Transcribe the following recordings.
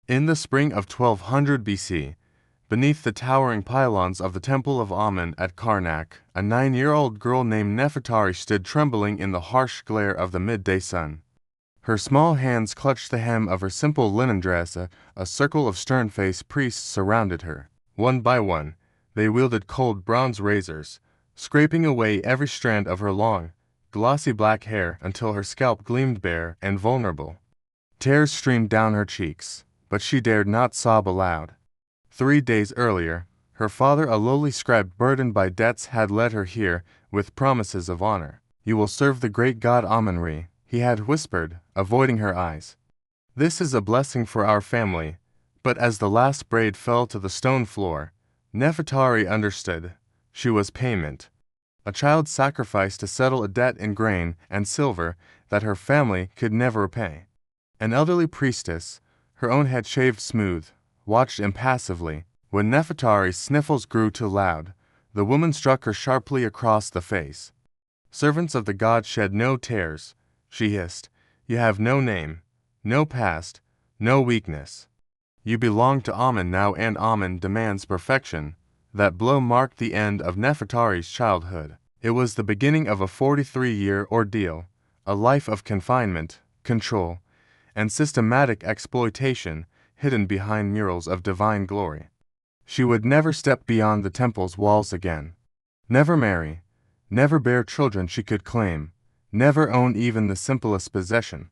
In the spring of 1200 BC, beneath the towering pylons of the Temple of Amun at Karnak, a 9-year-old girl named Nefitari stood trembling in the harsh glare of the midday sun. Her small hands clutched the hem of her simple linen dress. A circle of stern-faced priests surrounded her. One by one, they wielded cold bronze razors, scraping away every strand of her long, glossy black hair until her scalp gleamed bare and vulnerable. Tears streamed down her cheeks, but she dared not sob aloud. 3 days earlier, her father, a lowly scribe burdened by debts, had led her here with promises of honor. "You will serve the great god Amun," he had whispered, avoiding her eyes. "This is a blessing for our family." But as the last braid fell to the stone floor, Nefitari understood. She was payment. A child sacrificed to settle a debt in grain and silver that her family could never repay. An elderly priestess, her own head shaved smooth, watched impassively. When Nefitari's sniffles grew too loud, the woman struck her sharply across the face. "Servants of the god shed no tears," she hissed. "You have no name, no past, no weakness. You belong to Amun now, and Amun demands perfection." That blow marked the end of Nefitari's childhood. It was the beginning of a 43-year ordeal, a life of confinement, control, and systematic exploitation hidden behind murals of divine glory. She would never step beyond the temple's walls again. Never marry, never bear children she could claim, never own even the simplest possession.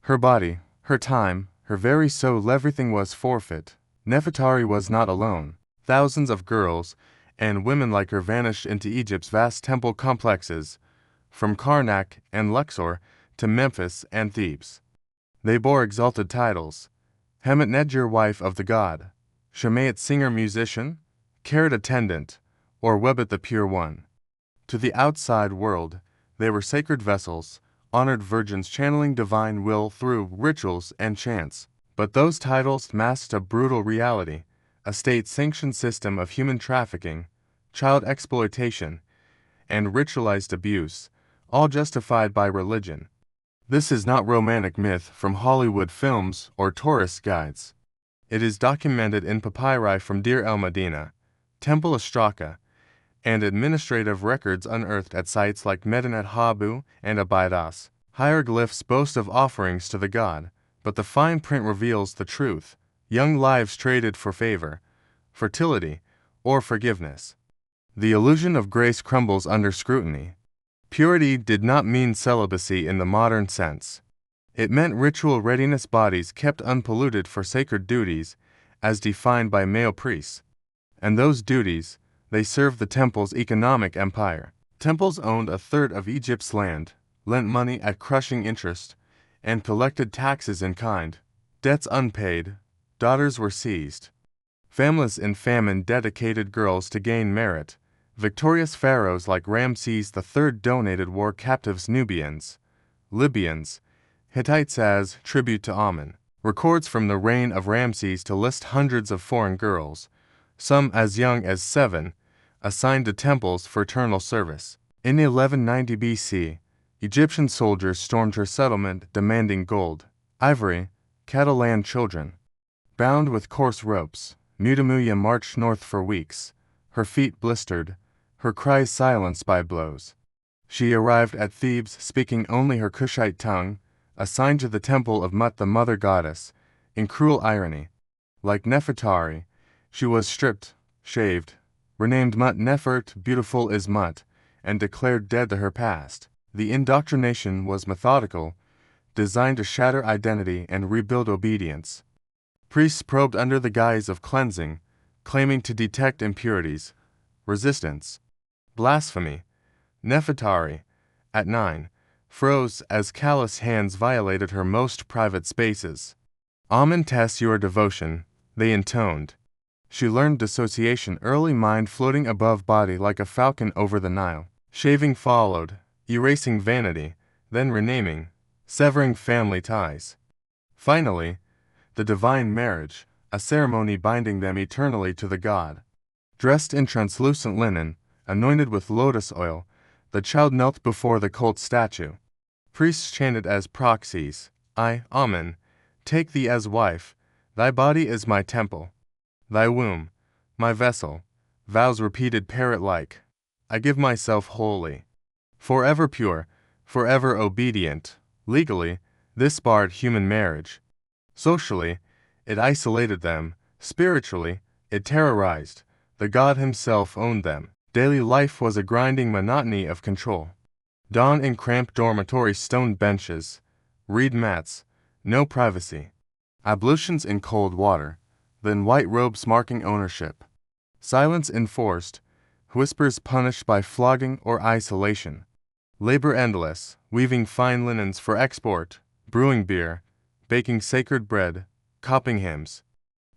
Her body, her time, her very soul, everything was forfeit. Nefitari was not alone. Thousands of girls and women like her vanished into Egypt's vast temple complexes, from Karnak and Luxor to Memphis and Thebes. They bore exalted titles: Hametnedjer, wife of the god; Shemait, singer-musician; Karet, attendant; or Webet, the pure one. To the outside world, they were sacred vessels, honored virgins channeling divine will through rituals and chants. But those titles masked a brutal reality: a state-sanctioned system of human trafficking, child exploitation, and ritualized abuse, all justified by religion. This is not romantic myth from Hollywood films or tourist guides. It is documented in papyri from Deir el-Medina, temple ostraca, and administrative records unearthed at sites like Medinet Habu and Abydos. Hieroglyphs boast of offerings to the god, but the fine print reveals the truth: young lives traded for favor, fertility, or forgiveness. The illusion of grace crumbles under scrutiny. Purity did not mean celibacy in the modern sense. It meant ritual readiness, bodies kept unpolluted for sacred duties, as defined by male priests. And those duties, they served the temple's economic empire. Temples owned a third of Egypt's land, lent money at crushing interest, and collected taxes in kind. Debts unpaid, daughters were seized. Families in famine dedicated girls to gain merit. Victorious pharaohs like Ramses III donated war captives, Nubians, Libyans, Hittites as tribute to Amun. Records from the reign of Ramses to list hundreds of foreign girls, some as young as 7, assigned to temples for eternal service. In 1190 BC, Egyptian soldiers stormed her settlement demanding gold, ivory, Catalan children. Bound with coarse ropes, Mutamuya marched north for weeks, her feet blistered, her cries silenced by blows. She arrived at Thebes speaking only her Cushite tongue, assigned to the temple of Mut, the mother goddess, in cruel irony. Like Nefitari, she was stripped, shaved, renamed Mut Nefert, beautiful is Mut, and declared dead to her past. The indoctrination was methodical, designed to shatter identity and rebuild obedience. Priests probed under the guise of cleansing, claiming to detect impurities. Resistance. Blasphemy. Nefitari, at 9, froze as callous hands violated her most private spaces. "Amun tests your devotion," they intoned. She learned dissociation early, mind floating above body like a falcon over the Nile. Shaving followed, erasing vanity, then renaming, severing family ties. Finally, the divine marriage, a ceremony binding them eternally to the god. Dressed in translucent linen, anointed with lotus oil, the child knelt before the cult statue. Priests chanted as proxies, "I, Amun, take thee as wife, Thy body is my temple, thy womb, my vessel, vows repeated parrot-like. I give myself wholly. Forever pure, forever obedient. Legally, this barred human marriage. Socially, it isolated them. Spiritually, it terrorized. The god himself owned them. Daily life was a grinding monotony of control. Dawn in cramped dormitory stone benches, reed mats, no privacy. Ablutions in cold water, then white robes marking ownership. Silence enforced, whispers punished by flogging or isolation. Labor endless, weaving fine linens for export, brewing beer, baking sacred bread, copying hymns.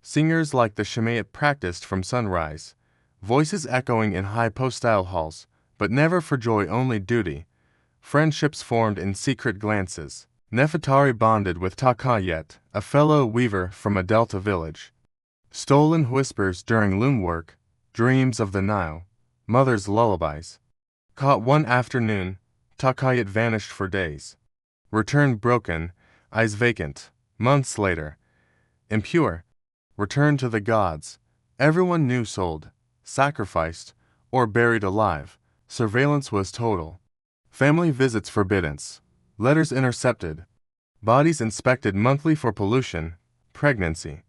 Singers like the Shemaiah practiced from sunrise, voices echoing in high postile halls, but never for joy, only duty. Friendships formed in secret glances. Nefitari bonded with Takayet, a fellow weaver from a delta village. Stolen whispers during loom work, dreams of the Nile, mother's lullabies. Caught one afternoon, Takayet vanished for days. Returned broken, eyes vacant. Months later, impure, returned to the gods. Everyone knew sold, sacrificed, or buried alive. Surveillance was total. Family visits forbidden. Letters intercepted. Bodies inspected monthly for pollution, pregnancy.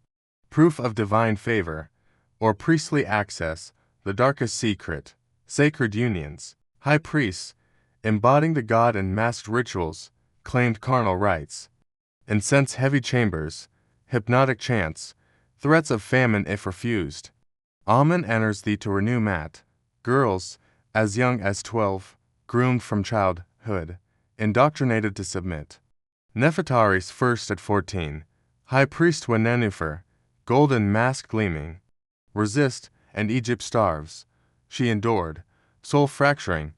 Proof of divine favor, or priestly access, the darkest secret. Sacred unions. High priests, embodying the god in masked rituals, claimed carnal rights. Incense-heavy chambers, hypnotic chants, threats of famine if refused. Amun enters thee to renew mat. Girls, as young as 12, groomed from childhood, indoctrinated to submit. Nefitaris first at 14, high priest Nenufer, golden mask gleaming. Resist, and Egypt starves. She endured, soul fracturing.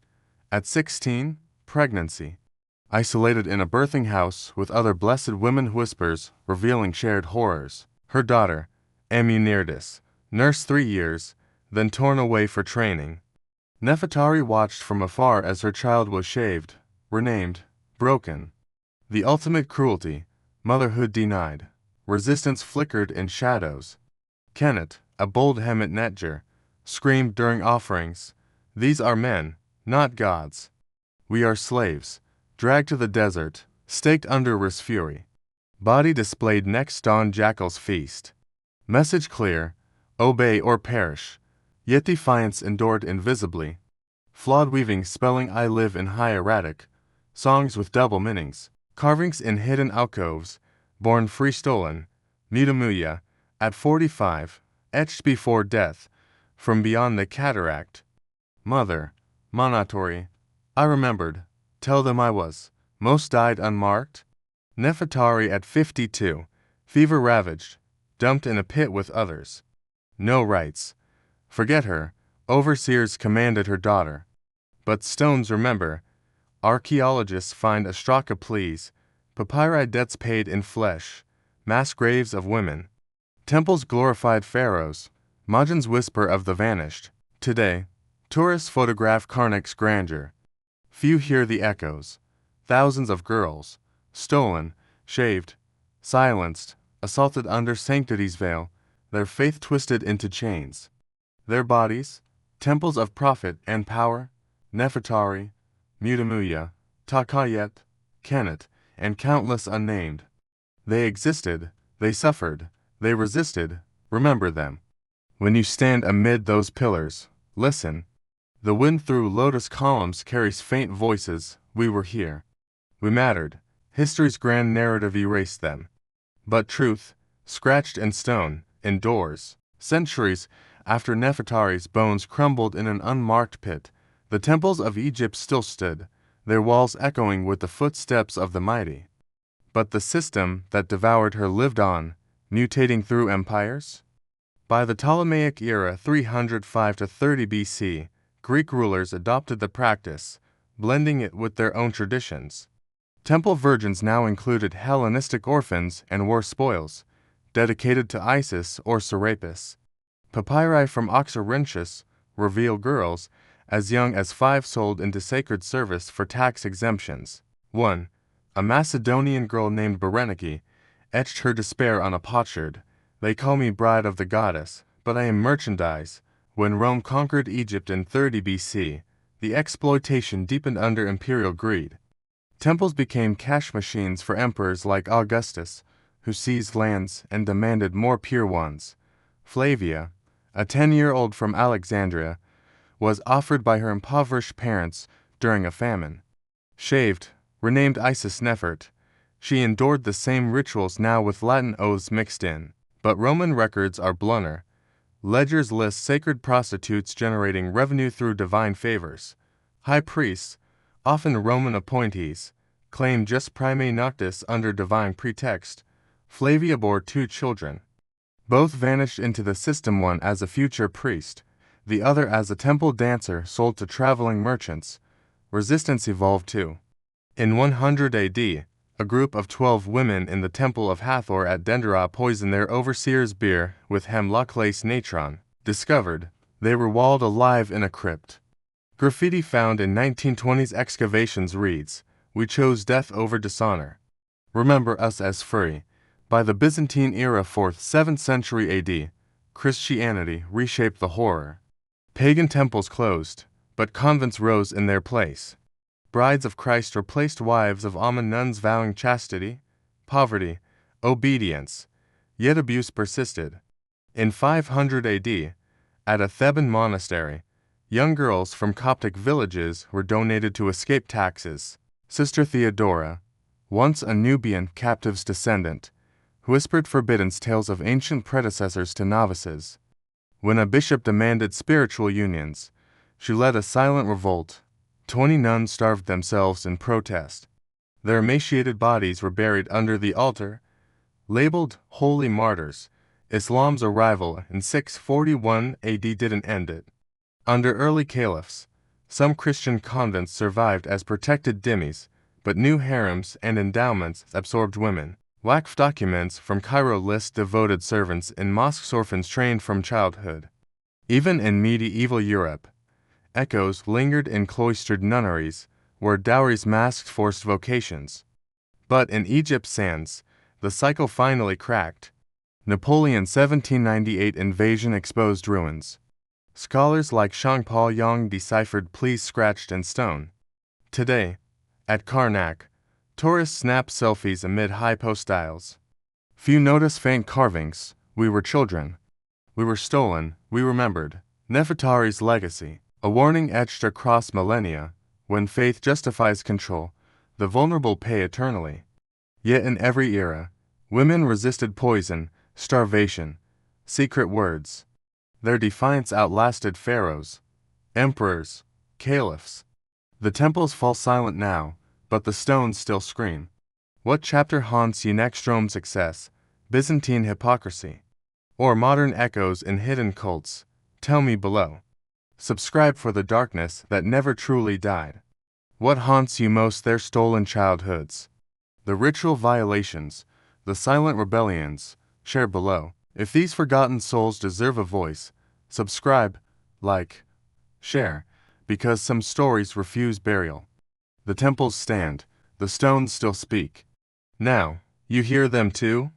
At 16, pregnancy. Isolated in a birthing house with other blessed women, whispers revealing shared horrors. Her daughter, Amunirdis, nursed 3 years, then torn away for training. Nefitari watched from afar as her child was shaved, renamed, broken. The ultimate cruelty, motherhood denied. Resistance flickered in shadows. Kenneth, a bold Hemet Netger, screamed during offerings, "These are men, not gods. We are slaves, dragged to the desert, staked under Ri's fury." Body displayed next dawn jackal's feast. Message clear, obey or perish. Yet defiance endured invisibly. Flawed weaving spelling I live in hieratic, songs with double meanings, carvings in hidden alcoves, born free stolen, Mutamuya, at 45, etched before death, from beyond the cataract. Mother, Monatori, I remembered, tell them I was, most died unmarked. Nefitari at 52, fever ravaged, dumped in a pit with others. No rights. Forget her, overseers commanded her daughter. But stones remember, archaeologists find ostraca pleas, papyri debts paid in flesh, mass graves of women. Temples glorified pharaohs, Majin's whisper of the vanished. Today, tourists photograph Karnak's grandeur. Few hear the echoes. Thousands of girls, stolen, shaved, silenced, assaulted under sanctity's veil, their faith twisted into chains. Their bodies, temples of profit and power, Nefitari, Mutamuya, Takayet, Kenneth, and countless unnamed. They existed, they suffered, they resisted, remember them. When you stand amid those pillars, listen. The wind through lotus columns carries faint voices, we were here. We mattered, history's grand narrative erased them. But truth, scratched in stone, endures. Centuries after Nefitari's bones crumbled in an unmarked pit, the temples of Egypt still stood, their walls echoing with the footsteps of the mighty. But the system that devoured her lived on, mutating through empires? By the Ptolemaic era 305 to 30 BC, Greek rulers adopted the practice, blending it with their own traditions. Temple virgins now included Hellenistic orphans and war spoils, dedicated to Isis or Serapis. Papyri from Oxyrhynchus reveal girls as young as 5 sold into sacred service for tax exemptions. 1. A Macedonian girl named Berenike etched her despair on a potsherd, They call me bride of the goddess, but I am merchandise. When Rome conquered Egypt in 30 BC, the exploitation deepened under imperial greed. Temples became cash machines for emperors like Augustus, who seized lands and demanded more pure ones. Flavia, a 10-year-old from Alexandria, was offered by her impoverished parents during a famine. Shaved, renamed Isis Nefert, she endured the same rituals now with Latin oaths mixed in. But Roman records are blunter. Ledgers list sacred prostitutes generating revenue through divine favors. High priests, often Roman appointees, claim just primae noctis under divine pretext. Flavia bore 2 children. Both vanished into the system, one as a future priest, the other as a temple dancer sold to traveling merchants. Resistance evolved too. In 100 AD, a group of 12 women in the Temple of Hathor at Dendera poisoned their overseer's beer with hemlock lace natron. Discovered, they were walled alive in a crypt. Graffiti found in 1920s excavations reads, "We chose death over dishonor. Remember us as free." By the Byzantine era 4th-7th century AD, Christianity reshaped the horror. Pagan temples closed, but convents rose in their place. Brides of Christ replaced wives of Amun nuns vowing chastity, poverty, obedience, yet abuse persisted. In 500 AD, at a Theban monastery, young girls from Coptic villages were donated to escape taxes. Sister Theodora, once a Nubian captive's descendant, whispered forbidden tales of ancient predecessors to novices. When a bishop demanded spiritual unions, she led a silent revolt. 20 nuns starved themselves in protest. Their emaciated bodies were buried under the altar, labeled holy martyrs. Islam's arrival in 641 AD didn't end it. Under early caliphs, some Christian convents survived as protected dhimmis, but new harems and endowments absorbed women. Waqf documents from Cairo list devoted servants in mosques, orphans trained from childhood. Even in medieval Europe, echoes lingered in cloistered nunneries, where dowries masked forced vocations. But in Egypt's sands, the cycle finally cracked. Napoleon's 1798 invasion exposed ruins. Scholars like Shangpa Yang deciphered pleas scratched in stone. Today, at Karnak, tourists snap selfies amid hypostyles. Few notice faint carvings. We were children. We were stolen. We remembered. Nefitari's legacy. A warning etched across millennia, when faith justifies control, the vulnerable pay eternally. Yet in every era, women resisted poison, starvation, secret words. Their defiance outlasted pharaohs, emperors, caliphs. The temples fall silent now, but the stones still scream. What chapter haunts you next? Rome's success, Byzantine hypocrisy, or modern echoes in hidden cults? Tell me below. Subscribe for the darkness that never truly died. What haunts you most? Their stolen childhoods, the ritual violations, the silent rebellions. Share below. If these forgotten souls deserve a voice, subscribe, like, share, because some stories refuse burial. The temples stand, the stones still speak. Now, you hear them too?